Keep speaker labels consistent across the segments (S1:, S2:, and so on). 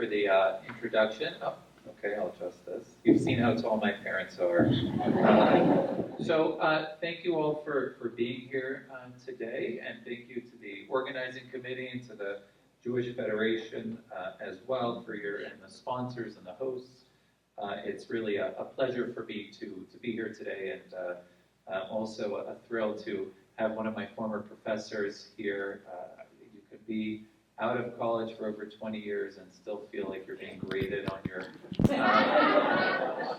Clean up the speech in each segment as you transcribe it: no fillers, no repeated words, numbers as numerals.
S1: for the introduction. Oh, okay, I'll adjust this. You've seen how tall my parents are. Thank you all for being here today, and thank you to the organizing committee and to the Jewish Federation as well and the sponsors and the hosts. It's really a pleasure for me to be here today, and also a thrill to have one of my former professors here. You could be out of college for over 20 years and still feel like you're being graded on your...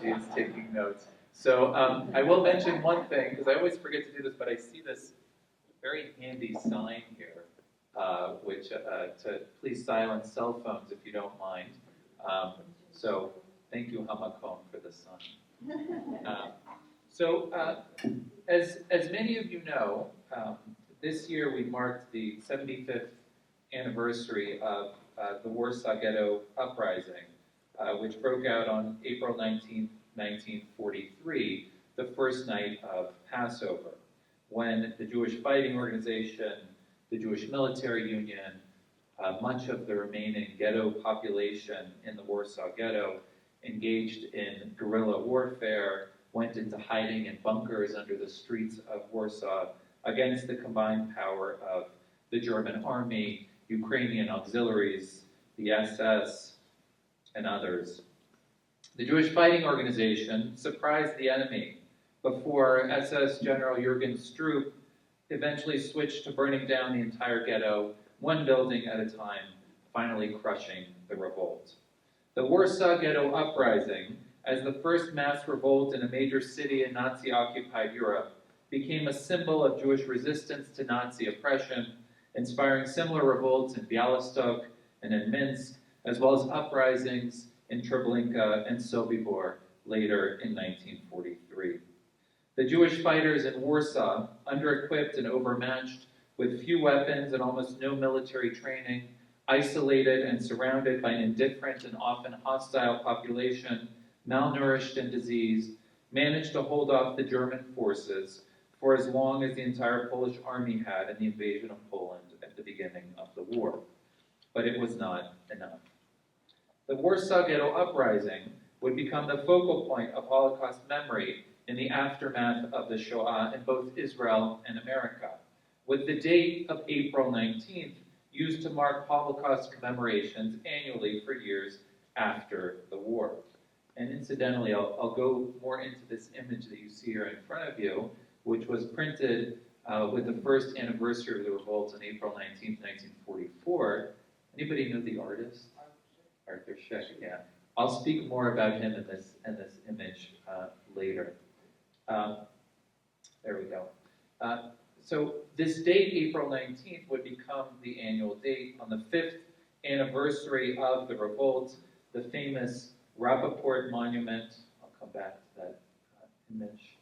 S1: she's taking notes. So I will mention one thing, because I always forget to do this, but I see this very handy sign here, which to please silence cell phones if you don't mind. So thank you, Hamakom, for the sign. As many of you know, this year we marked the 75th anniversary of the Warsaw Ghetto Uprising, which broke out on April 19th, 1943, the first night of Passover, when the Jewish Fighting Organization, the Jewish Military Union, much of the remaining ghetto population in the Warsaw Ghetto engaged in guerrilla warfare, went into hiding in bunkers under the streets of Warsaw against the combined power of the German army, Ukrainian auxiliaries, the SS, and others. The Jewish Fighting Organization surprised the enemy before SS General Jürgen Stroop eventually switched to burning down the entire ghetto, one building at a time, finally crushing the revolt. The Warsaw Ghetto Uprising, as the first mass revolt in a major city in Nazi-occupied Europe, became a symbol of Jewish resistance to Nazi oppression, inspiring similar revolts in Białystok and in Minsk, as well as uprisings in Treblinka and Sobibor later in 1943. The Jewish fighters in Warsaw, under-equipped and overmatched, with few weapons and almost no military training, isolated and surrounded by an indifferent and often hostile population, malnourished and diseased, managed to hold off the German forces for as long as the entire Polish army had in the invasion of Poland at the beginning of the war. But it was not enough. The Warsaw Ghetto Uprising would become the focal point of Holocaust memory in the aftermath of the Shoah in both Israel and America, with the date of April 19th used to mark Holocaust commemorations annually for years after the war. And incidentally, I'll go more into this image that you see here in front of you, which was printed with the first anniversary of the revolt on April 19th, 1944. Anybody know the artist? Arthur Szyk, yeah. I'll speak more about him in this image later. There we go. So this date, April 19th, would become the annual date on the 5th anniversary of the revolt, the famous Rappaport Monument. I'll come back to that image.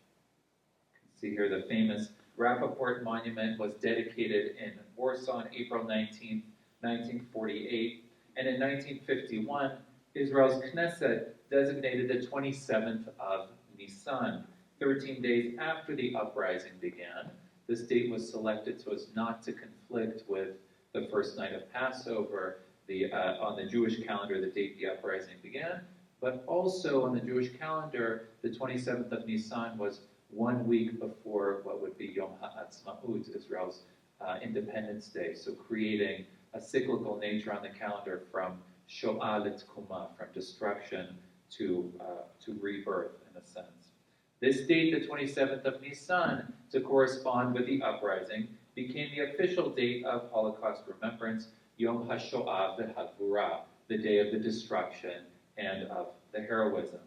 S1: You can see here the famous Rappaport Monument was dedicated in Warsaw on April 19th, 1948. And in 1951, Israel's Knesset designated the 27th of Nisan, 13 days after the uprising began. This date was selected so as not to conflict with the first night of Passover, on the Jewish calendar, the date the uprising began, but also on the Jewish calendar, the 27th of Nisan was 1 week before what would be Yom HaAtzmaut, Israel's Independence Day, so creating a cyclical nature on the calendar from Shoah L'Tkuma, from destruction to rebirth, in a sense. This date, the 27th of Nisan, to correspond with the uprising, became the official date of Holocaust remembrance, Yom HaShoah V'Hagvura, the day of the destruction and of the heroism.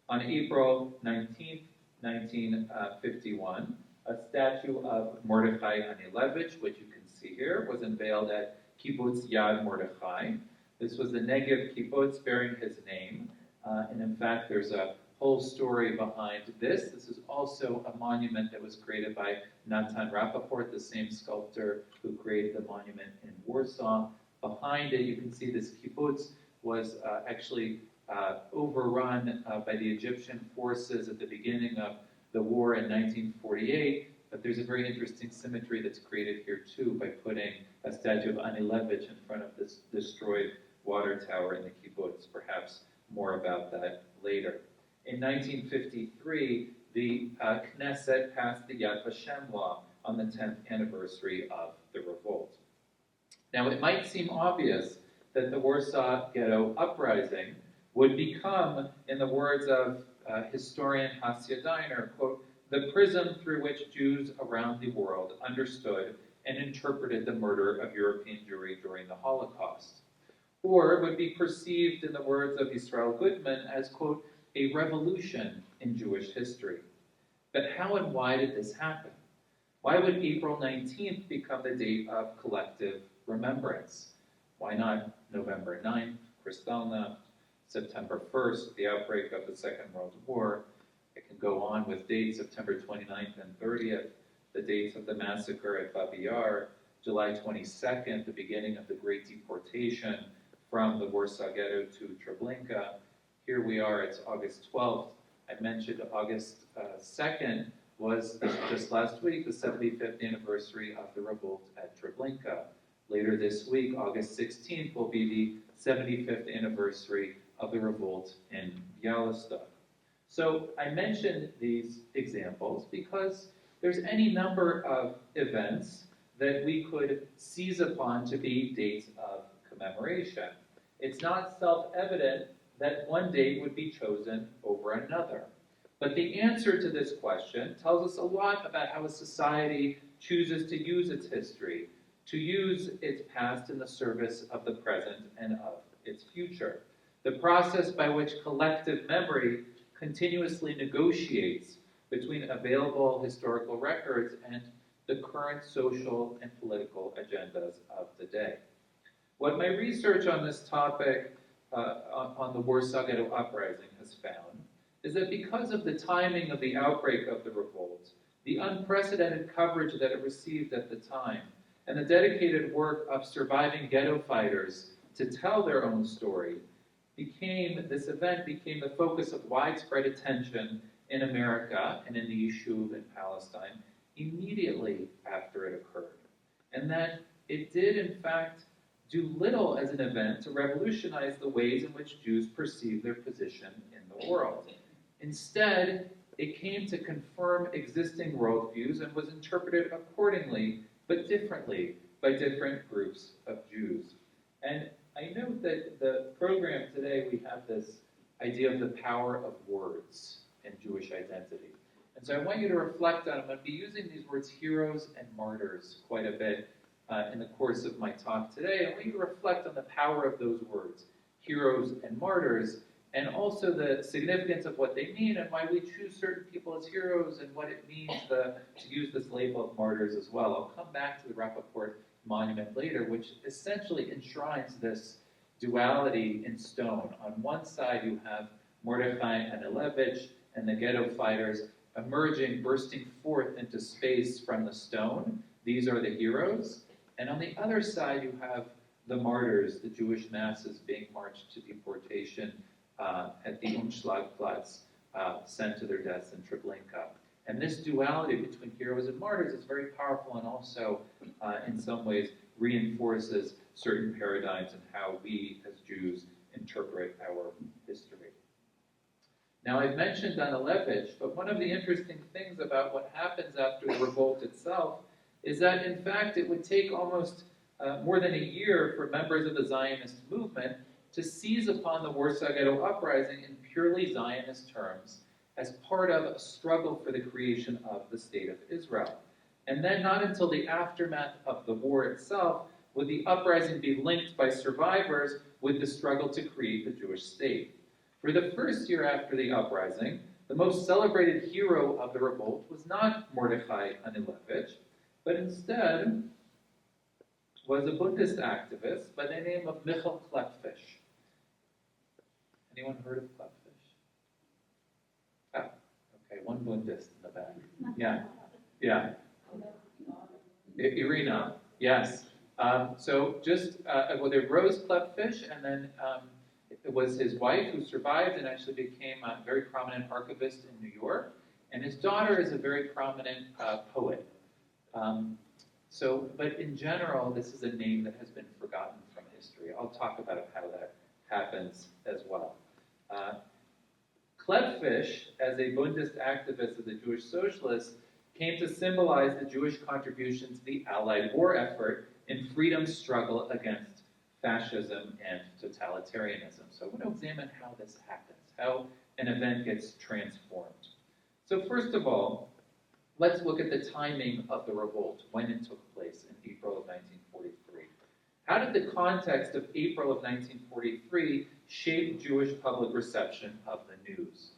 S1: On April 19th, 1951, a statue of Mordechai Anilevich, which you can see here, was unveiled at Kibbutz Yad Mordechai. This was the Negev kibbutz bearing his name, and in fact there's a whole story behind this. This is also a monument that was created by Natan Rappaport, the same sculptor who created the monument in Warsaw. Behind it, you can see this kibbutz was actually overrun by the Egyptian forces at the beginning of the war in 1948, but there's a very interesting symmetry that's created here too by putting a statue of Anilevich in front of this destroyed water tower in the kibbutz. Perhaps more about that later. In 1953, the Knesset passed the Yad Vashem law on the 10th anniversary of the revolt. Now, it might seem obvious that the Warsaw Ghetto Uprising would become, in the words of historian Tosya Diner, quote, the prism through which Jews around the world understood and interpreted the murder of European Jewry during the Holocaust. Or would be perceived, in the words of Israel Goodman, as, quote, a revolution in Jewish history. But how and why did this happen? Why would April 19th become the date of collective remembrance? Why not November 9th, Kristallnacht, September 1st, the outbreak of the Second World War? I can go on with dates, September 29th and 30th, the dates of the massacre at Babi Yar, July 22nd, the beginning of the Great Deportation from the Warsaw Ghetto to Treblinka. Here we are, it's August 12th. I mentioned August 2nd was just last week, the 75th anniversary of the revolt at Treblinka. Later this week, August 16th, will be the 75th anniversary of the revolt in Białystok. So I mentioned these examples because there's any number of events that we could seize upon to be dates of commemoration. It's not self-evident that one date would be chosen over another. But the answer to this question tells us a lot about how a society chooses to use its history, to use its past in the service of the present and of its future. The process by which collective memory continuously negotiates between available historical records and the current social and political agendas of the day. What my research on this topic, on the Warsaw Ghetto Uprising, has found is that because of the timing of the outbreak of the revolt, the unprecedented coverage that it received at the time, and the dedicated work of surviving ghetto fighters to tell their own story, this event became the focus of widespread attention in America and in the issue in Palestine immediately after it occurred. And that it did, in fact, do little as an event to revolutionize the ways in which Jews perceive their position in the world. Instead, it came to confirm existing worldviews and was interpreted accordingly, but differently, by different groups of Jews. And I note that the program today, we have this idea of the power of words in Jewish identity. And so I want you to reflect on, I'm going to be using these words heroes and martyrs quite a bit in the course of my talk today. I want you to reflect on the power of those words, heroes and martyrs, and also the significance of what they mean and why we choose certain people as heroes and what it means to use this label of martyrs as well. I'll come back to the Rappaport monument later, which essentially enshrines this duality in stone. On one side, you have Mordechai and Alevich and the ghetto fighters emerging, bursting forth into space from the stone. These are the heroes. And on the other side, you have the martyrs, the Jewish masses being marched to deportation at the Umschlagplatz, sent to their deaths in Treblinka. And this duality between heroes and martyrs is very powerful and also, in some ways, reinforces certain paradigms in how we, as Jews, interpret our history. Now, I've mentioned Danilevich, but one of the interesting things about what happens after the revolt itself is that, in fact, it would take almost more than a year for members of the Zionist movement to seize upon the Warsaw Ghetto Uprising in purely Zionist terms as part of a struggle for the creation of the State of Israel. And then not until the aftermath of the war itself would the uprising be linked by survivors with the struggle to create the Jewish state. For the first year after the uprising, the most celebrated hero of the revolt was not Mordechai Anilevich, but instead was a Bundist activist by the name of Michael Clapfish. Anyone heard of Clapfish? Ah, okay, one Bundist in the back. Yeah. Irina, yes. So there rose Clapfish, and then it was his wife who survived and actually became a very prominent archivist in New York, and his daughter is a very prominent poet. But in general, this is a name that has been forgotten from history. history. I'll talk about how that happens as well. Clapfish, as a Bundist activist of the Jewish socialists, came to symbolize the Jewish contribution to the Allied war effort in freedom's struggle against fascism and totalitarianism. So I want to examine how this happens, how an event gets transformed. So first of all, let's look at the timing of the revolt, when it took place in April of 1943. How did the context of April of 1943 shape Jewish public reception of the news?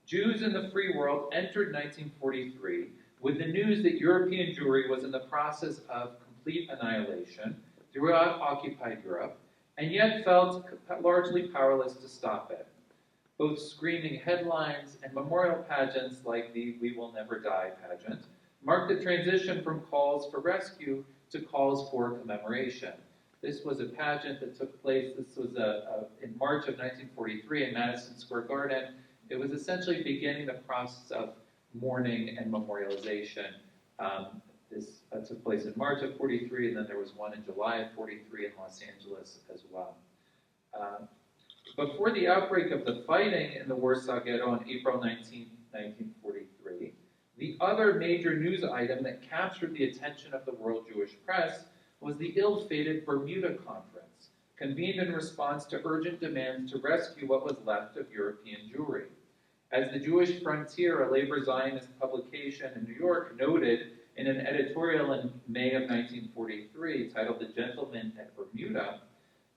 S1: Jews in the free world entered 1943 with the news that European Jewry was in the process of complete annihilation throughout occupied Europe, and yet felt largely powerless to stop it. Both screaming headlines and memorial pageants like the We Will Never Die pageant marked the transition from calls for rescue to calls for commemoration. This was a pageant that took place, this was in March of 1943 in Madison Square Garden. It was essentially beginning the process of mourning and memorialization. This took place in March of 43, and then there was one in July of 43 in Los Angeles as well. Before the outbreak of the fighting in the Warsaw Ghetto on April 19, 1943, the other major news item that captured the attention of the world Jewish press was the ill-fated Bermuda Conference, convened in response to urgent demands to rescue what was left of European Jewry. As the Jewish Frontier, a labor Zionist publication in New York, noted in an editorial in May of 1943 titled The Gentleman at Bermuda,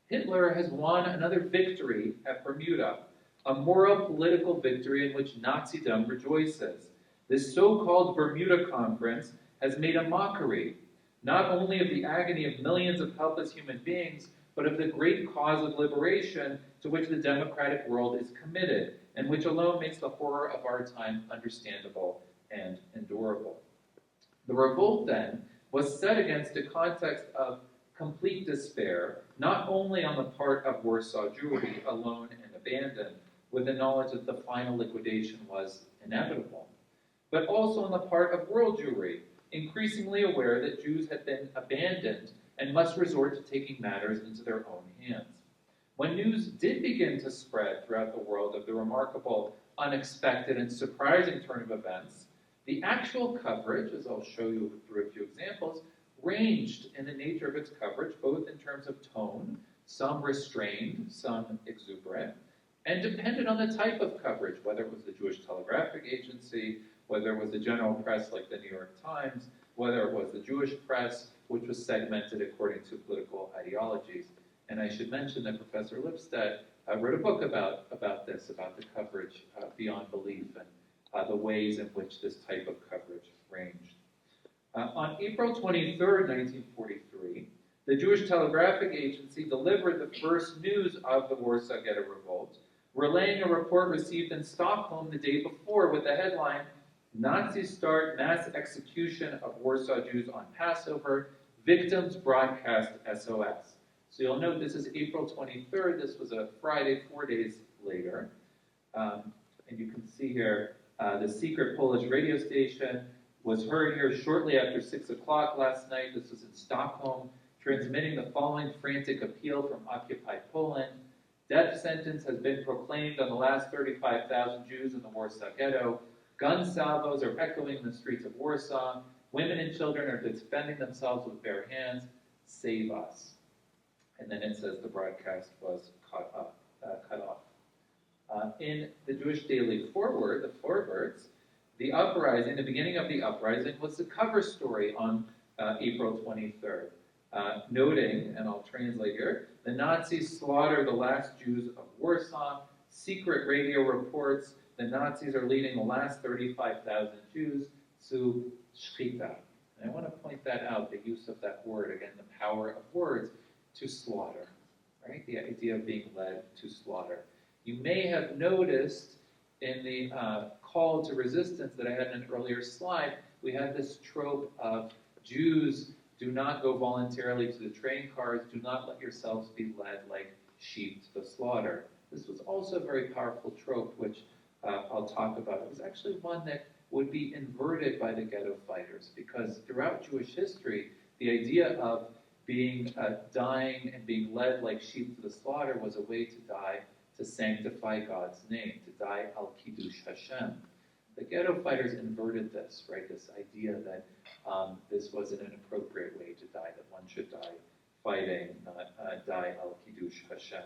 S1: Hitler has won another victory at Bermuda, a moral political victory in which Nazism rejoices. This so-called Bermuda Conference has made a mockery, not only of the agony of millions of helpless human beings, but of the great cause of liberation to which the democratic world is committed, and which alone makes the horror of our time understandable and endurable. The revolt, then, was set against a context of complete despair, not only on the part of Warsaw Jewry, alone and abandoned, with the knowledge that the final liquidation was inevitable, but also on the part of world Jewry, increasingly aware that Jews had been abandoned and must resort to taking matters into their own hands. When news did begin to spread throughout the world of the remarkable, unexpected, and surprising turn of events, the actual coverage, as I'll show you through a few examples, ranged in the nature of its coverage, both in terms of tone, some restrained, some exuberant, and depended on the type of coverage, whether it was the Jewish Telegraphic Agency, whether it was the general press like the New York Times, whether it was the Jewish press, which was segmented according to political ideologies. And I should mention that Professor Lipstadt wrote a book about this, about the coverage beyond belief and the ways in which this type of coverage ranged. On April 23, 1943, the Jewish Telegraphic Agency delivered the first news of the Warsaw Ghetto Revolt, relaying a report received in Stockholm the day before with the headline, Nazis start mass execution of Warsaw Jews on Passover, victims broadcast SOS. So you'll note this is April 23rd, this was a Friday, 4 days later. And you can see here the secret Polish radio station was heard here shortly after 6 o'clock last night. This was in Stockholm, transmitting the following frantic appeal from occupied Poland. Death sentence has been proclaimed on the last 35,000 Jews in the Warsaw Ghetto. Gun salvos are echoing in the streets of Warsaw. Women and children are defending themselves with bare hands. Save us. And then it says the broadcast was cut off. In the Jewish Daily Forward, the Forwards, the uprising, the beginning of the uprising, was the cover story on April 23rd, noting, and I'll translate here, the Nazis slaughtered the last Jews of Warsaw. Secret radio reports the Nazis are leading the last 35,000 Jews to Shchita. And I want to point that out, the use of that word, again, the power of words, to slaughter, right? The idea of being led to slaughter. You may have noticed in the call to resistance that I had in an earlier slide, we had this trope of Jews do not go voluntarily to the train cars, do not let yourselves be led like sheep to the slaughter. This was also a very powerful trope, which I'll talk about. It was actually one that would be inverted by the ghetto fighters, because throughout Jewish history, the idea of dying and being led like sheep to the slaughter was a way to die to sanctify God's name, to die al kiddush Hashem. The ghetto fighters inverted this, right? This idea that this wasn't an appropriate way to die, that one should die fighting, not die al kiddush Hashem.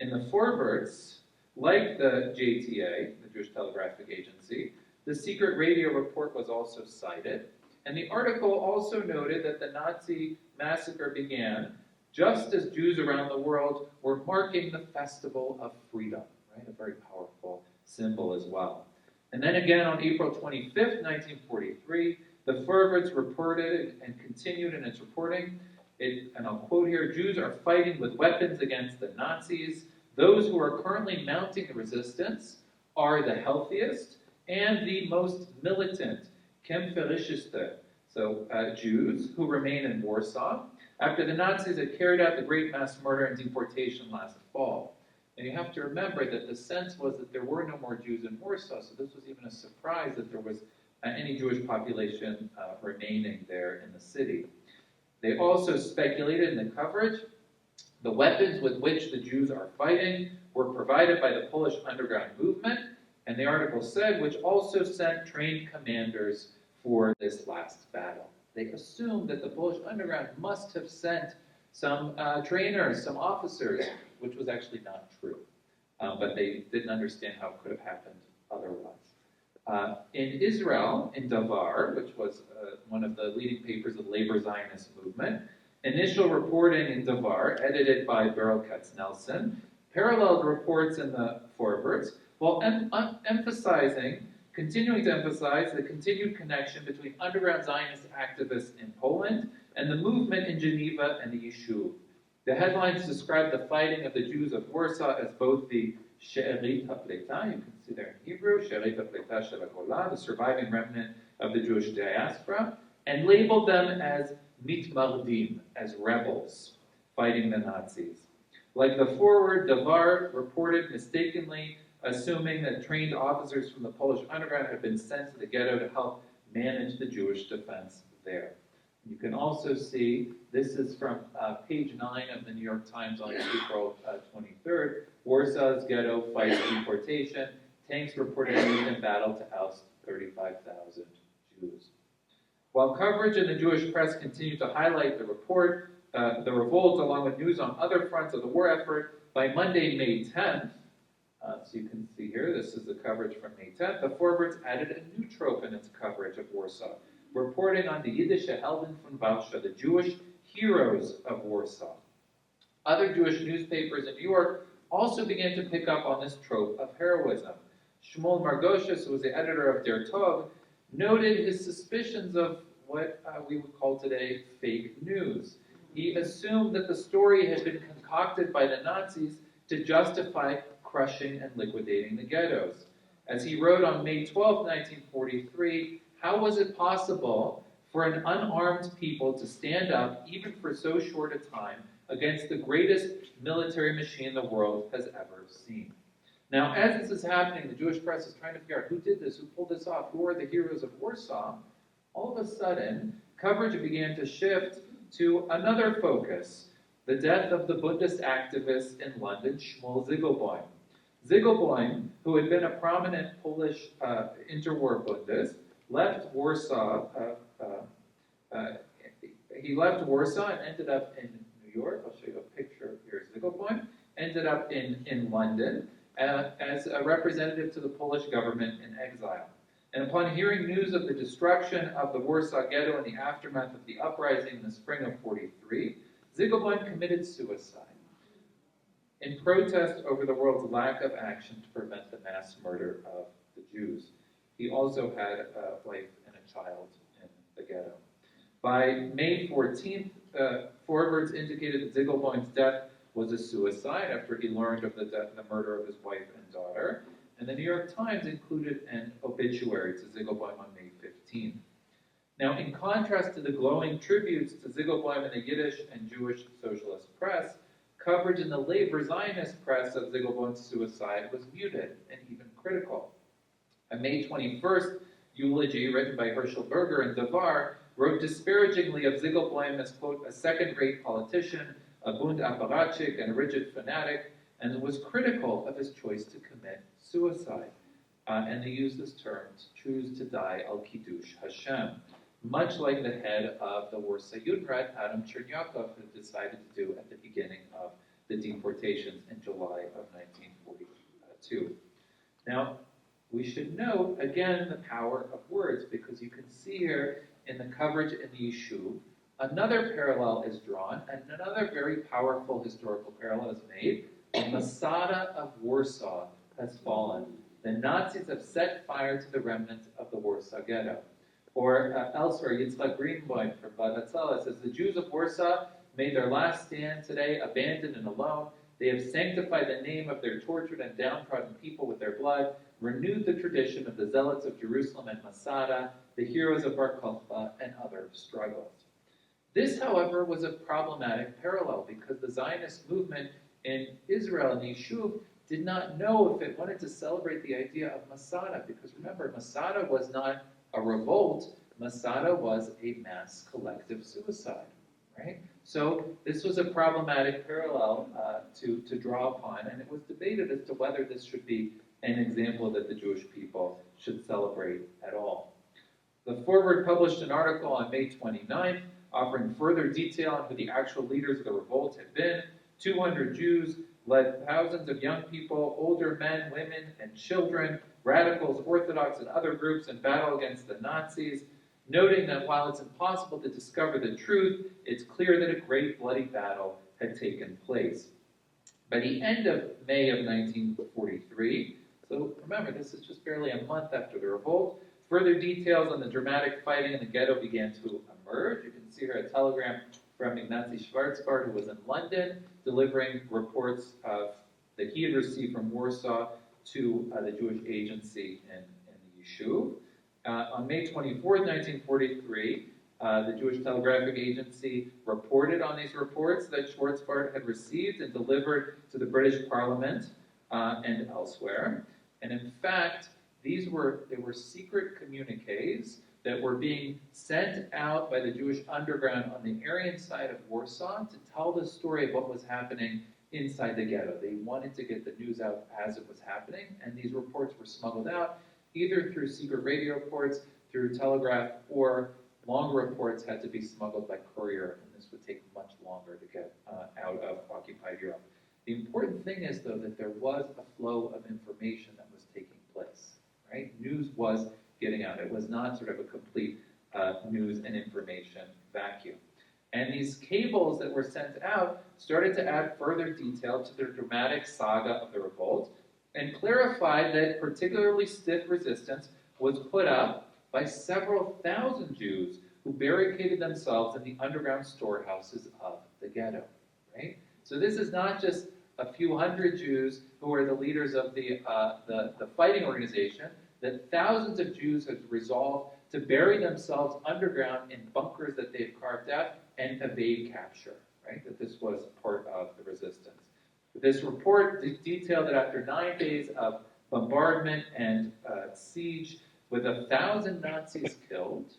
S1: In the forwards, like the JTA, the Jewish Telegraphic Agency, the secret radio report was also cited, and the article also noted that the Nazi massacre began just as Jews around the world were marking the Festival of Freedom, right? A very powerful symbol as well. And then again on April 25th, 1943, the Forwards reported and continued in its reporting, and I'll quote here, Jews are fighting with weapons against the Nazis. Those who are currently mounting the resistance are the healthiest and the most militant, kämpferischste, so Jews who remain in Warsaw after the Nazis had carried out the great mass murder and deportation last fall. And you have to remember that the sense was that there were no more Jews in Warsaw, so this was even a surprise that there was any Jewish population remaining there in the city. They also speculated in the coverage the weapons with which the Jews are fighting were provided by the Polish underground movement, and the article said, which also sent trained commanders for this last battle. They assumed that the Polish underground must have sent some trainers, some officers, which was actually not true. But they didn't understand how it could have happened otherwise. In Israel, in Davar, which was one of the leading papers of the labor Zionist movement, initial reporting in Davar, edited by Beryl Katz-Nelson, paralleled reports in the forwards, while continuing to emphasize the continued connection between underground Zionist activists in Poland and the movement in Geneva and the Yishuv. The headlines describe the fighting of the Jews of Warsaw as both the She'erit HaPleta, you can see there in Hebrew, She'erit HaPleta Shel HaGola, the surviving remnant of the Jewish diaspora, and labeled them as mitmardim, as rebels, fighting the Nazis. Like the forward, Davar reported mistakenly assuming that trained officers from the Polish underground had been sent to the ghetto to help manage the Jewish defense there. You can also see, this is from page 9 of the New York Times on April 23rd, Warsaw's ghetto fights deportation. Tanks reported used in battle to oust 35,000 Jews. While coverage in the Jewish press continued to highlight the revolt, along with news on other fronts of the war effort, by Monday, May 10th, so you can see here, this is the coverage from May 10th, the forwards added a new trope in its coverage of Warsaw, reporting on the Jiddische Helden von Warsaw, the Jewish heroes of Warsaw. Other Jewish newspapers in New York also began to pick up on this trope of heroism. Shmuel Margoshes, who was the editor of Der Tov, noted his suspicions of what we would call today fake news. He assumed that the story had been concocted by the Nazis to justify crushing and liquidating the ghettos. As he wrote on May 12, 1943, how was it possible for an unarmed people to stand up, even for so short a time, against the greatest military machine the world has ever seen? Now, as this is happening, the Jewish press is trying to figure out who did this, who pulled this off, who are the heroes of Warsaw. All of a sudden, coverage began to shift to another focus, the death of the Bundist activist in London, Shmuel Zygielbojm. Zygielbojm, who had been a prominent Polish interwar Bundist, left Warsaw. He left Warsaw and ended up in New York. I'll show you a picture here. Zygielbojm ended up in London as a representative to the Polish government in exile. And upon hearing news of the destruction of the Warsaw Ghetto in the aftermath of the uprising in the spring of '43, Zygielbojm committed suicide in protest over the world's lack of action to prevent the mass murder of the Jews. He also had a wife and a child in the ghetto. By May 14th, forwards indicated that Zygielbojm's death was a suicide after he learned of the murder of his wife and daughter. And the New York Times included an obituary to Zygielbojm on May 15th. Now, in contrast to the glowing tributes to Zygielbojm in the Yiddish and Jewish socialist press, coverage in the labor Zionist press of Zygielbojm's suicide was muted and even critical. On May 21st, eulogy written by Herschel Berger and Davar wrote disparagingly of Ziegelbloem as, quote, a second-rate politician, a Bund apparatchik, and a rigid fanatic, and was critical of his choice to commit suicide. And they use this term, choose to die al Kiddush Hashem, much like the head of the Warsaw Judenrat, Adam Chernyakov, had decided to do at the beginning of the deportations in July of 1942. Now, we should note, again, the power of words, because you can see here in the coverage in the Yishuv, another parallel is drawn, and another very powerful historical parallel is made. The Masada of Warsaw has fallen. The Nazis have set fire to the remnants of the Warsaw Ghetto. Or elsewhere, Yitzchak Greenboim from Badatzala says, the Jews of Warsaw made their last stand today, abandoned and alone. They have sanctified the name of their tortured and downtrodden people with their blood, renewed the tradition of the zealots of Jerusalem and Masada, the heroes of Bar Kokhba, and other struggles. This, however, was a problematic parallel because the Zionist movement in Israel and the Yishuv did not know if it wanted to celebrate the idea of Masada, because remember, Masada was not a revolt, Masada was a mass collective suicide, right? So this was a problematic parallel to draw upon, and it was debated as to whether this should be an example that the Jewish people should celebrate at all. The Forward published an article on May 29th, offering further detail on who the actual leaders of the revolt had been. 200 Jews led thousands of young people, older men, women, and children, radicals, Orthodox, and other groups in battle against the Nazis, noting that while it's impossible to discover the truth, it's clear that a great bloody battle had taken place. By the end of May of 1943, so remember, this is just barely a month after the revolt, further details on the dramatic fighting in the ghetto began to emerge. You can see here a telegram from Ignacy Schwarzbart, who was in London, delivering reports that he had received from Warsaw to the Jewish agency in the Yishuv. On May 24th, 1943, the Jewish Telegraphic Agency reported on these reports that Schwarzbart had received and delivered to the British Parliament and elsewhere. And in fact, they were secret communiques that were being sent out by the Jewish underground on the Aryan side of Warsaw to tell the story of what was happening inside the ghetto. They wanted to get the news out as it was happening, and these reports were smuggled out either through secret radio reports, through telegraph, or longer reports had to be smuggled by courier, and this would take much longer to get out of occupied Europe. The important thing is, though, that there was a flow of information that was taking place, right? News was getting out. It was not sort of a complete news and information vacuum. And these cables that were sent out started to add further detail to the dramatic saga of the revolt and clarified that particularly stiff resistance was put up by several thousand Jews who barricaded themselves in the underground storehouses of the ghetto, right? So this is not just a few hundred Jews who are the leaders of the fighting organization, that thousands of Jews have resolved to bury themselves underground in bunkers that they've carved out and evade capture, right? That this was part of the resistance. This report detailed that after 9 days of bombardment and siege, with 1,000 Nazis killed,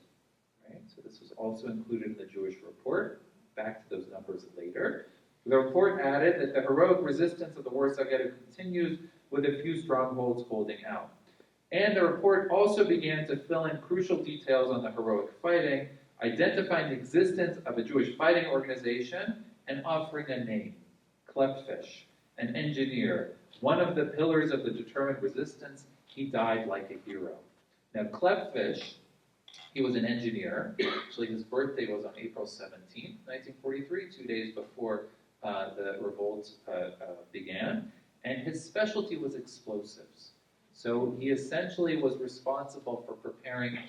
S1: right? So this was also included in the Jewish report. Back to those numbers later. The report added that the heroic resistance of the Warsaw Ghetto continues with a few strongholds holding out. And the report also began to fill in crucial details on the heroic fighting, identifying the existence of a Jewish fighting organization and offering a name, Clapfish, an engineer, one of the pillars of the determined resistance. He died like a hero. Now, Clapfish, he was an engineer. Actually, his birthday was on April 17th, 1943, 2 days before the revolt began. And his specialty was explosives. So he essentially was responsible for preparing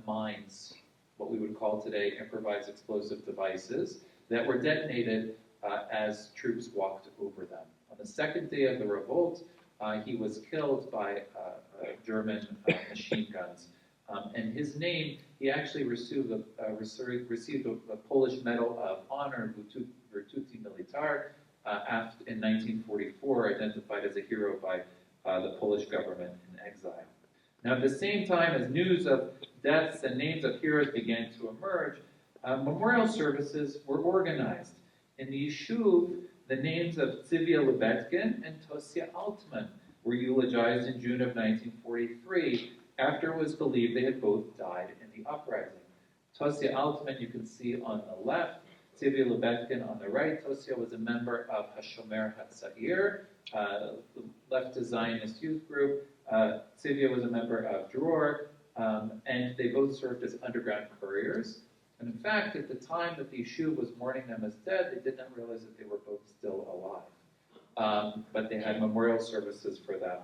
S1: mines, what we would call today improvised explosive devices, that were detonated as troops walked over them. On the second day of the revolt, he was killed by German machine guns. And his name, he actually received a Polish Medal of Honor, Virtuti Militar, in 1944, identified as a hero by the Polish government in exile. Now, at the same time as news of deaths and names of heroes began to emerge, memorial services were organized. In the Yishuv, the names of Silvia Lubetkin and Tosya Altman were eulogized in June of 1943, after it was believed they had both died in the uprising. Tosya Altman, you can see on the left, Silvia Lubetkin on the right. Tosya was a member of Hashomer HaTzair, the leftist Zionist youth group. Sylvia was a member of Dror, and they both served as underground couriers. And in fact, at the time that the Yishuv was mourning them as dead, they did not realize that they were both still alive. But they had memorial services for them.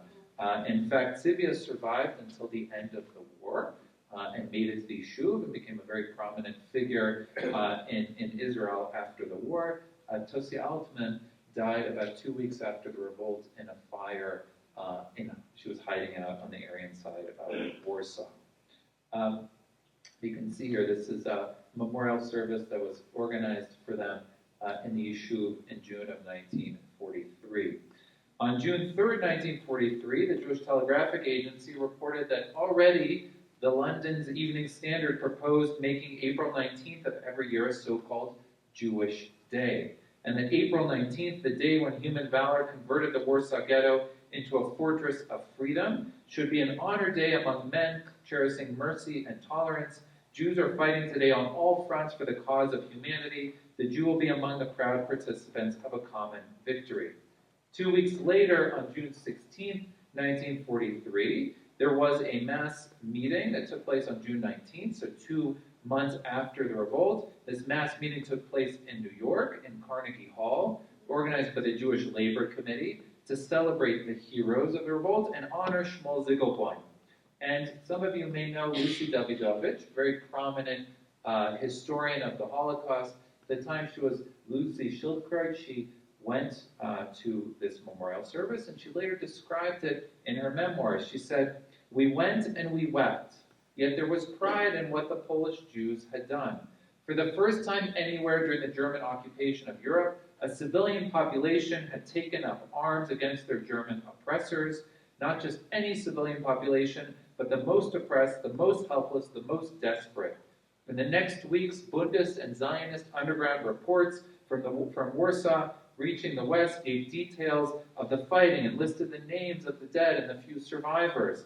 S1: In fact, Sylvia survived until the end of the war and made it to the Yishuv and became a very prominent figure in Israel after the war. Tosya Altman died about 2 weeks after the revolt in a fire. She was hiding out on the Aryan side of Warsaw. You can see here, this is a memorial service that was organized for them in the Yishuv in June of 1943. On June 3rd, 1943, the Jewish Telegraphic Agency reported that already the London's Evening Standard proposed making April 19th of every year a so-called Jewish Day. And that April 19th, the day when human valor converted the Warsaw Ghetto into a fortress of freedom, should be an honor day among men cherishing mercy and tolerance. Jews are fighting today on all fronts for the cause of humanity. The Jew will be among the proud participants of a common victory. 2 weeks later, on June 16th, 1943, there was a mass meeting that took place on June 19th, so 2 months after the revolt. This mass meeting took place in New York, in Carnegie Hall, organized by the Jewish Labor Committee, to celebrate the heroes of the revolt and honor Shmuel Ziegelbloem. And some of you may know Lucy Davidovich, very prominent historian of the Holocaust. At the time she was Lucy Schildkreuz, she went to this memorial service, and she later described it in her memoirs. She said, "We went and we wept, yet there was pride in what the Polish Jews had done. For the first time anywhere during the German occupation of Europe, a civilian population had taken up arms against their German oppressors, not just any civilian population, but the most oppressed, the most helpless, the most desperate. In the next weeks, Bundist and Zionist underground reports from Warsaw reaching the West gave details of the fighting and listed the names of the dead and the few survivors.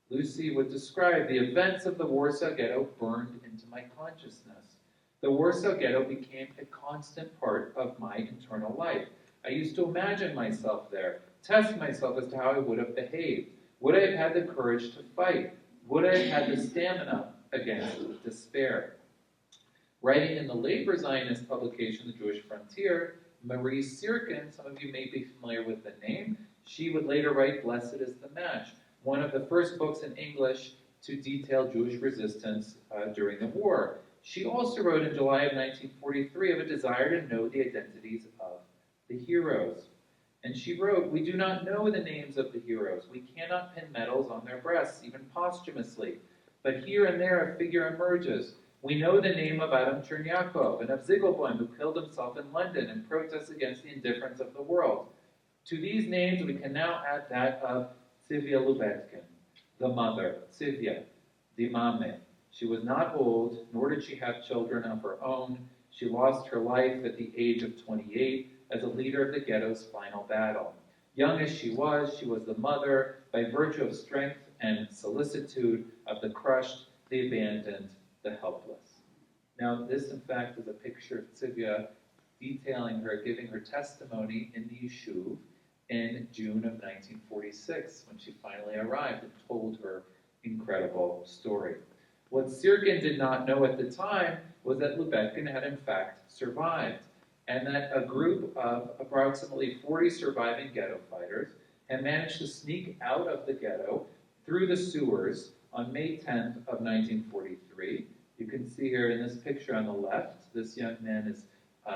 S1: Lucy would describe the events of the Warsaw Ghetto burned into my consciousness. The Warsaw Ghetto became a constant part of my internal life. I used to imagine myself there, test myself as to how I would have behaved. Would I have had the courage to fight? Would I have had the stamina against despair?" Writing in the labor Zionist publication, The Jewish Frontier, Miriam Sirkin, some of you may be familiar with the name, she would later write Blessed is the Match, one of the first books in English to detail Jewish resistance during the war. She also wrote in July of 1943 of a desire to know the identities of the heroes. And she wrote, "We do not know the names of the heroes. We cannot pin medals on their breasts, even posthumously. But here and there a figure emerges. We know the name of Adam Chernyakov and of Ziegelbloem, who killed himself in London in protest against the indifference of the world. To these names we can now add that of Silvia Lubetkin, the mother, Sylvia, the mame. She was not old, nor did she have children of her own. She lost her life at the age of 28 as a leader of the ghetto's final battle. Young as she was the mother, by virtue of strength and solicitude, of the crushed, the abandoned, the helpless." Now, this, in fact, is a picture of Sylvia detailing her, giving her testimony in the Yishuv in June of 1946, when she finally arrived and told her incredible story. What Sirkin did not know at the time was that Libetkin had in fact survived, and that a group of approximately 40 surviving ghetto fighters had managed to sneak out of the ghetto through the sewers on May 10th of 1943. You can see here in this picture on the left, this young man is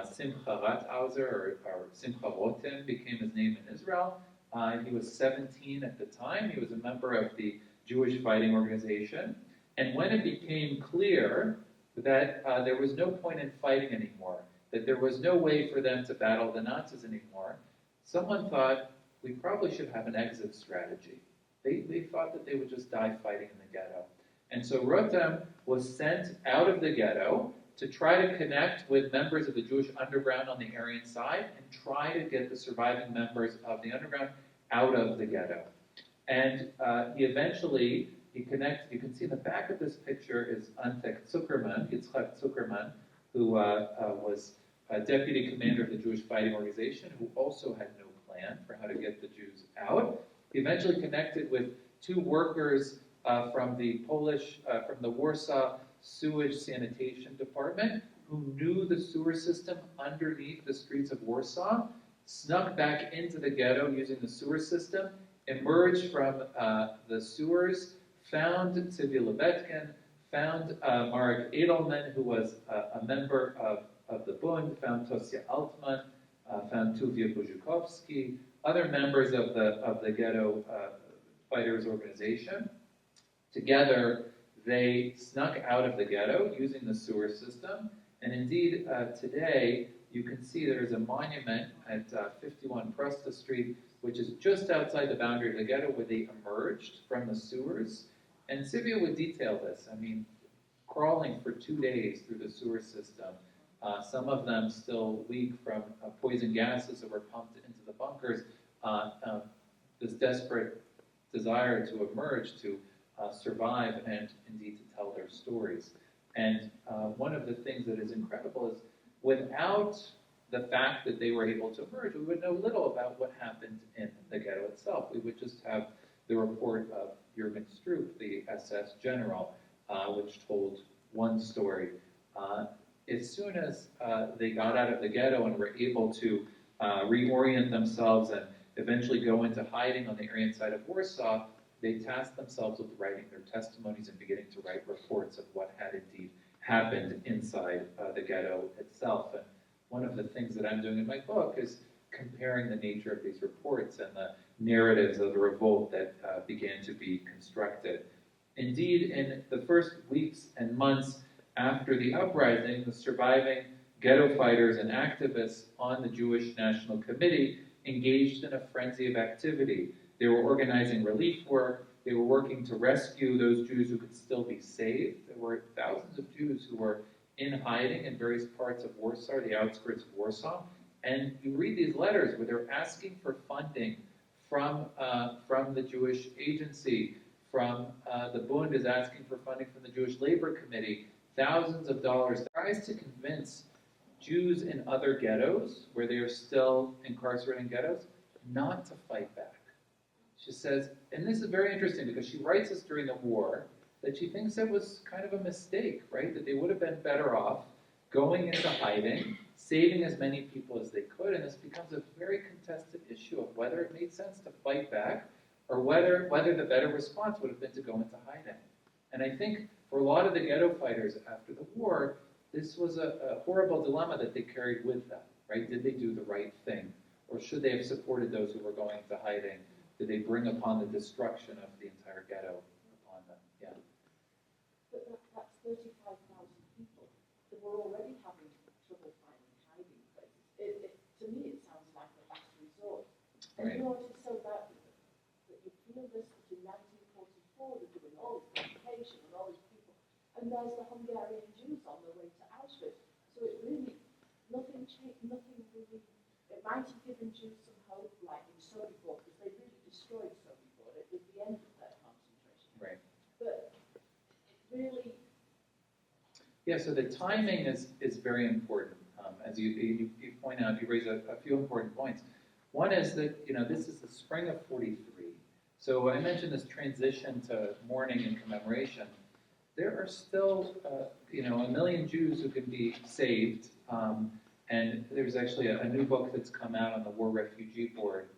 S1: Simcha Rathauser, or Simcha Rotem became his name in Israel. He was 17 at the time. He was a member of the Jewish Fighting Organization. And when it became clear that there was no point in fighting anymore, that there was no way for them to battle the Nazis anymore, someone thought we probably should have an exit strategy. They thought that they would just die fighting in the ghetto. And so Rotem was sent out of the ghetto to try to connect with members of the Jewish underground on the Aryan side and try to get the surviving members of the underground out of the ghetto. And he connected. You can see in the back of this picture is Yitzchak Zuckerman, who was a deputy commander of the Jewish Fighting Organization, who also had no plan for how to get the Jews out. He eventually connected with two workers from the Warsaw Sewage Sanitation Department, who knew the sewer system underneath the streets of Warsaw, snuck back into the ghetto using the sewer system, emerged from the sewers, found Sylvia Lubetkin, found Marek Edelman, who was a member of the Bund, found Tosya Altman, found Tuvia Buzhukovsky, other members of the ghetto fighters organization. Together, they snuck out of the ghetto using the sewer system, and indeed, today, you can see there is a monument at 51 Prosta Street, which is just outside the boundary of the ghetto, where they emerged from the sewers. And Sylvia would detail this. I mean, crawling for 2 days through the sewer system, some of them still weak from poison gases that were pumped into the bunkers, this desperate desire to emerge, to survive, and indeed to tell their stories. And one of the things that is incredible is, without the fact that they were able to emerge, we would know little about what happened in the ghetto itself. We would just have the report of Jürgen Stroop, the SS general, which told one story. As soon as they got out of the ghetto and were able to reorient themselves and eventually go into hiding on the Aryan side of Warsaw, they tasked themselves with writing their testimonies and beginning to write reports of what had indeed happened inside the ghetto itself. And one of the things that I'm doing in my book is comparing the nature of these reports and the narratives of the revolt that began to be constructed. Indeed, in the first weeks and months after the uprising, the surviving ghetto fighters and activists on the Jewish National Committee engaged in a frenzy of activity. They were organizing relief work. They were working to rescue those Jews who could still be saved. There were thousands of Jews who were in hiding in various parts of Warsaw, the outskirts of Warsaw. And you read these letters where they're asking for funding from the Jewish Agency, from the Bund is asking for funding from the Jewish Labor Committee, thousands of dollars. Tries to convince Jews in other ghettos, where they are still incarcerated in ghettos, not to fight back. She says, and this is very interesting because she writes this during the war, that she thinks it was kind of a mistake, right? That they would have been better off going into hiding, saving as many people as they could, and this becomes a very contested issue of whether it made sense to fight back or whether the better response would have been to go into hiding. And I think for a lot of the ghetto fighters after the war, this was a horrible dilemma that they carried with them, right? Did they do the right thing? Or should they have supported those who were going into hiding? Did they bring upon the destruction of the entire ghetto upon them? Yeah.
S2: But that's 35,000 people that were already having trouble finding hiding places. To me, it sounds like a last resort. And
S1: Right.
S2: you know, it's so bad that you feel this that in 1944 they're doing all this education and all these people, and there's the Hungarian Jews on their way to Auschwitz. So it really, nothing changed, nothing really. It might have given Jews some hope, like in Sobibor, because they really destroyed Sobibor. It was the end of their concentration.
S1: Right.
S2: But it really.
S1: Yeah, so the timing is very important. As you point out, you raise a few important points. One is that, this is the spring of 43. So I mentioned this transition to mourning and commemoration. There are still, 1 million Jews who can be saved. And there's actually a new book that's come out on the War Refugee Board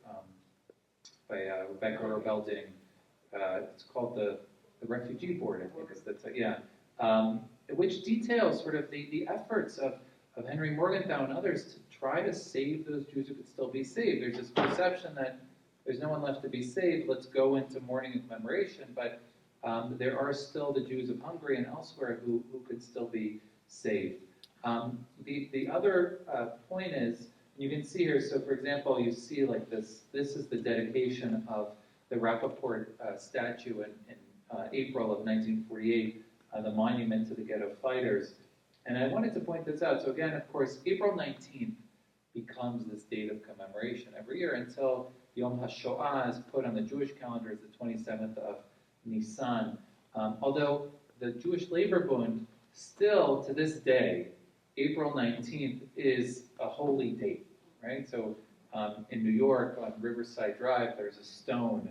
S1: by Rebecca Rebelding. It's called the Refugee Board, I think. Which details sort of the efforts of Henry Morgenthau and others to try to save those Jews who could still be saved. There's this perception that there's no one left to be saved, let's go into mourning and commemoration, but there are still the Jews of Hungary and elsewhere who could still be saved. The other point is, you can see here, so for example, you see like this is the dedication of the Rappaport statue in April of 1948, the monument to the ghetto fighters. And I wanted to point this out. So again, of course, April 19th becomes this date of commemoration every year until Yom HaShoah is put on the Jewish calendar as the 27th of Nisan. Although the Jewish Labor Bund still, to this day, April 19th is a holy date, right? So in New York, on Riverside Drive, there's a stone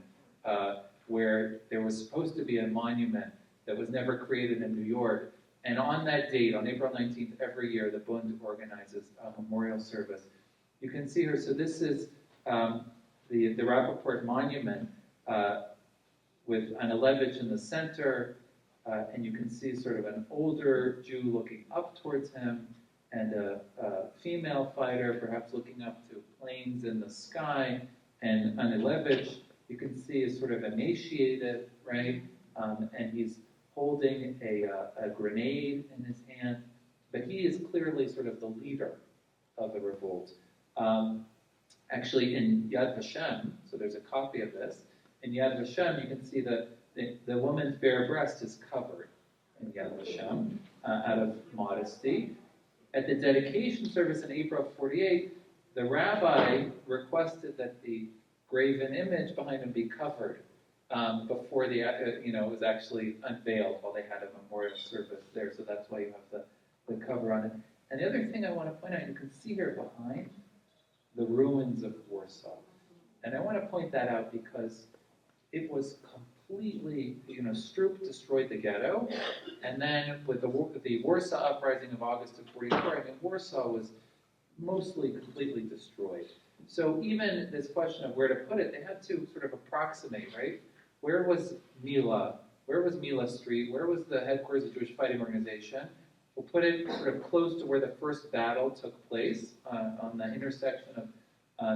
S1: where there was supposed to be a monument that was never created in New York. And on that date, on April 19th, every year, the Bund organizes a memorial service. You can see here, so this is the Rappaport monument with Anilevich in the center, and you can see sort of an older Jew looking up towards him, and a female fighter perhaps looking up to planes in the sky, and Anilevich, you can see, is sort of emaciated, right? And he's holding a grenade in his hand, but he is clearly sort of the leader of the revolt. Actually, in Yad Vashem, so there's a copy of this, in Yad Vashem you can see that the woman's bare breast is covered in Yad Vashem out of modesty. At the dedication service in April of 48, the rabbi requested that the graven image behind him be covered before it was actually unveiled while they had a memorial service there. So that's why you have the cover on it. And the other thing I want to point out, you can see here behind the ruins of Warsaw. And I want to point that out because it was completely, Stroop destroyed the ghetto. And then with the Warsaw Uprising of August of 44, Warsaw was mostly completely destroyed. So even this question of where to put it, they had to sort of approximate, right? Where was Mila? Where was Mila Street? Where was the headquarters of the Jewish Fighting Organization? We'll put it sort of close to where the first battle took place, on the intersection of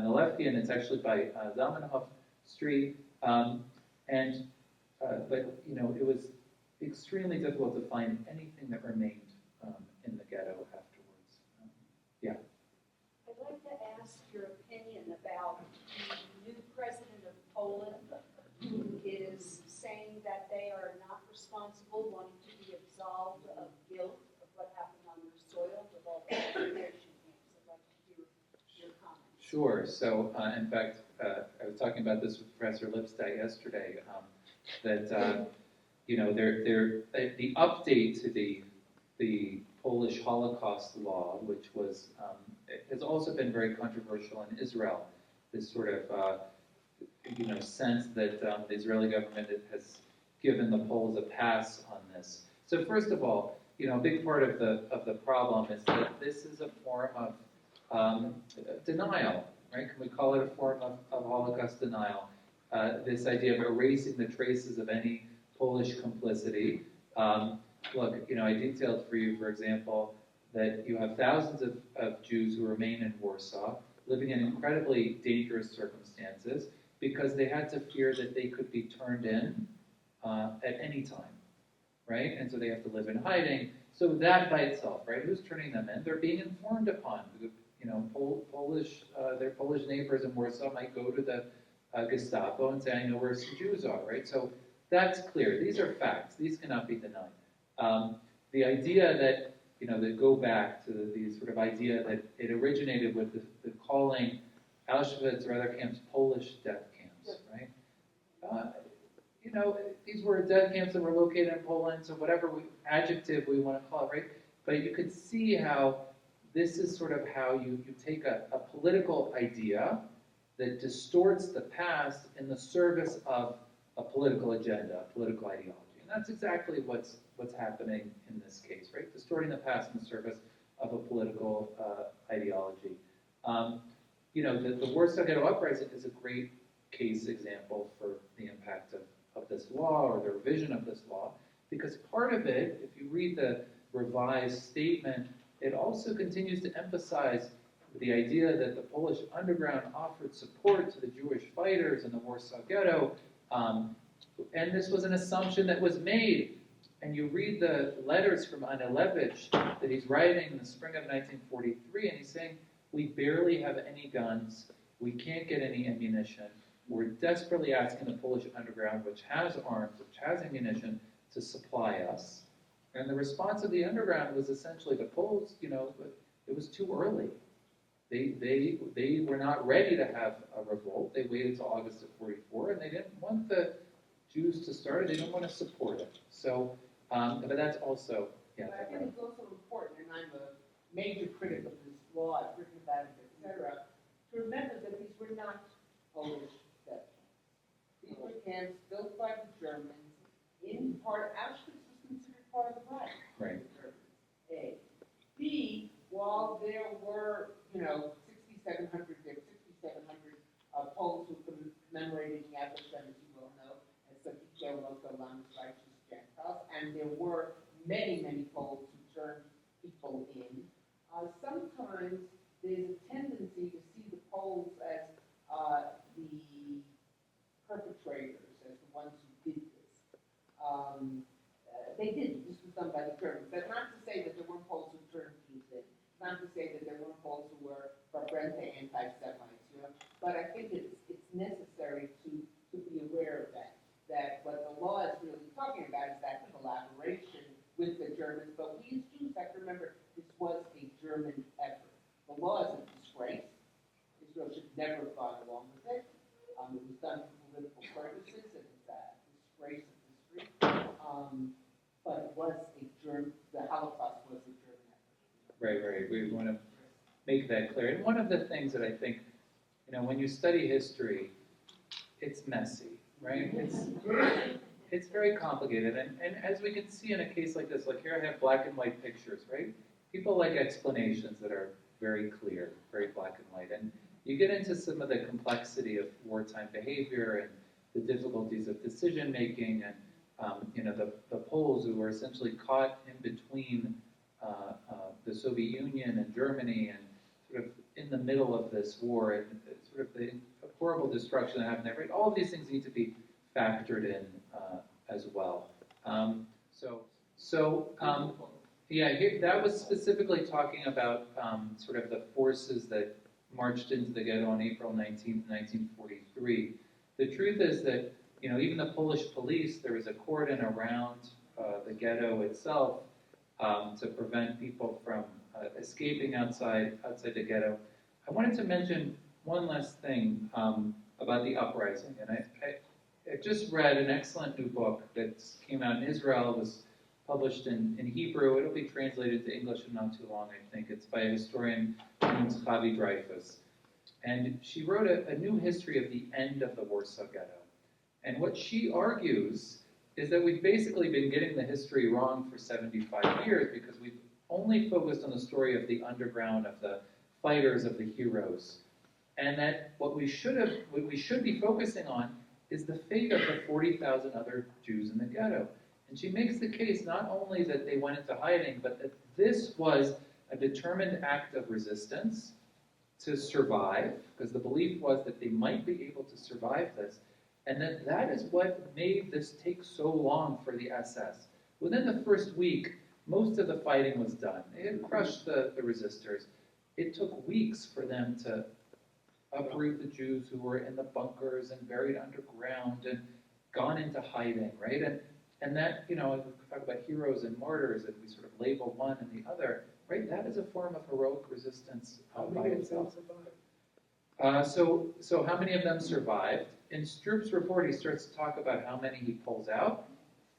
S1: Libetkin, and it's actually by Zamenhof Street. But it was extremely difficult to find anything that remained in the ghetto afterwards. Yeah.
S3: I'd like to ask your opinion about the new president of Poland, who is saying that they are not responsible, wanting to be absolved of guilt of what happened on their soil with all the concentration camps. I'd like to hear your comments.
S1: Sure. So, in fact, I was talking about this with Professor Lipstadt yesterday. That the update to the Polish Holocaust Law, which was has also been very controversial in Israel. This sort of sense that the Israeli government has given the Poles a pass on this. So first of all, a big part of the problem is that this is a form of denial, right? Can we call it a form of Holocaust denial? This idea of erasing the traces of any Polish complicity. Look, I detailed for you, for example, that you have thousands of Jews who remain in Warsaw, living in incredibly dangerous circumstances, because they had to fear that they could be turned in at any time, right? And so they have to live in hiding. So that by itself, right? Who's turning them in? They're being informed upon. Their Polish neighbors in Warsaw might go to the Gestapo and say, I know where some Jews are, right? So that's clear. These are facts. These cannot be denied. The idea that, they go back to the sort of idea that it originated with the calling Auschwitz or other camps Polish death camps, right? These were death camps that were located in Poland, so whatever adjective we want to call it, right? But you could see how this is sort of how you take a political idea that distorts the past in the service of a political agenda, a political ideology. And that's exactly what's happening in this case, right? Distorting the past in the service of a political ideology. The Warsaw Ghetto Uprising is a great case example for the impact of this law or the revision of this law, because part of it, if you read the revised statement, it also continues to emphasize the idea that the Polish underground offered support to the Jewish fighters in the Warsaw Ghetto, and this was an assumption that was made. And you read the letters from Anilevich that he's writing in the spring of 1943, and he's saying, we barely have any guns, we can't get any ammunition, were desperately asking the Polish underground, which has arms, which has ammunition, to supply us. And the response of the underground was essentially the Poles, it was too early. They were not ready to have a revolt. They waited till August of 44, and they didn't want the Jews to start it. They didn't want to support it. So, but that's also,
S4: But I think it's also important, and I'm a major critic of this law, I've written about it, etc., to remember that these were not Polish settlements. These were camps built by the Germans. In part, Auschwitz was considered part of the Reich.
S1: Right.
S4: A. B. While there were, 6,700 Poles who commemorated the Avinoam, as you well know, as Sakicho Loco Lamas Righteous Gentiles, and there were many, many Poles who turned people in. Sometimes there's a tendency to see the Poles as the perpetrators, as the ones who did this. They didn't. This was done by the Germans. That's not to say that there weren't Poles who turned Jews in. Not to say that there weren't Poles who were Barbrenta anti-Semites, But I think it's necessary to be aware of that. That what the law is really talking about is that collaboration with the Germans. But we as Jews have to remember this was a German effort. The law is a disgrace. Israel should never have gone along with it. It was done for political purposes, and it's a disgrace of history. But it was the Holocaust was a German effort.
S1: Right. We want to make that clear. And one of the things that I think, when you study history, it's messy, right? It's very complicated. And as we can see in a case like this, like here I have black and white pictures, right? People like explanations that are very clear, very black and white. And you get into some of the complexity of wartime behavior and the difficulties of decision making and the Poles who were essentially caught in between the Soviet Union and Germany and sort of in the middle of this war and sort of the horrible destruction that happened there. Right? All of these things need to be factored in as well. That was specifically talking about sort of the forces that marched into the ghetto on April 19th, 1943. The truth is that, even the Polish police, there was a cordon around the ghetto itself to prevent people from escaping outside the ghetto. I wanted to mention one last thing about the uprising, and I just read an excellent new book that came out in Israel. It was published in Hebrew. It'll be translated to English in not too long, I think. It's by a historian named Chavi Dreyfus. And she wrote a new history of the end of the Warsaw Ghetto. And what she argues is that we've basically been getting the history wrong for 75 years because we've only focused on the story of the underground, of the fighters, of the heroes. And that what we should be focusing on is the fate of the 40,000 other Jews in the ghetto. And she makes the case not only that they went into hiding, but that this was a determined act of resistance to survive, because the belief was that they might be able to survive this, and that is what made this take so long for the SS. Within the first week, most of the fighting was done. They had crushed the resistors. It took weeks for them to uproot the Jews who were in the bunkers and buried underground and gone into hiding, right? And that, we talk about heroes and martyrs, and we sort of label one and the other, right? That is a form of heroic resistance by itself. So how many of them survived? In Stroop's report, he starts to talk about how many he pulls out.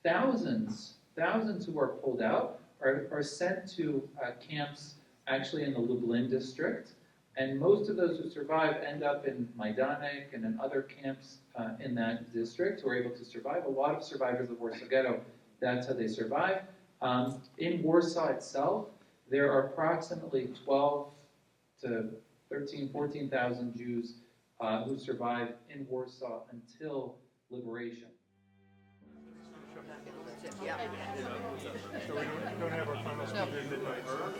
S1: Thousands who are pulled out are sent to camps actually in the Lublin district. And most of those who survive end up in Majdanek and in other camps in that district who are able to survive. A lot of survivors of Warsaw Ghetto, that's how they survive. In Warsaw itself, there are approximately 12 to 13, 14,000 Jews who survived in Warsaw until liberation.
S5: Yeah.
S6: So we don't have our final speakers tonight. Well,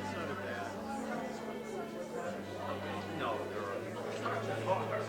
S6: it's not a bad. No, there are far worse.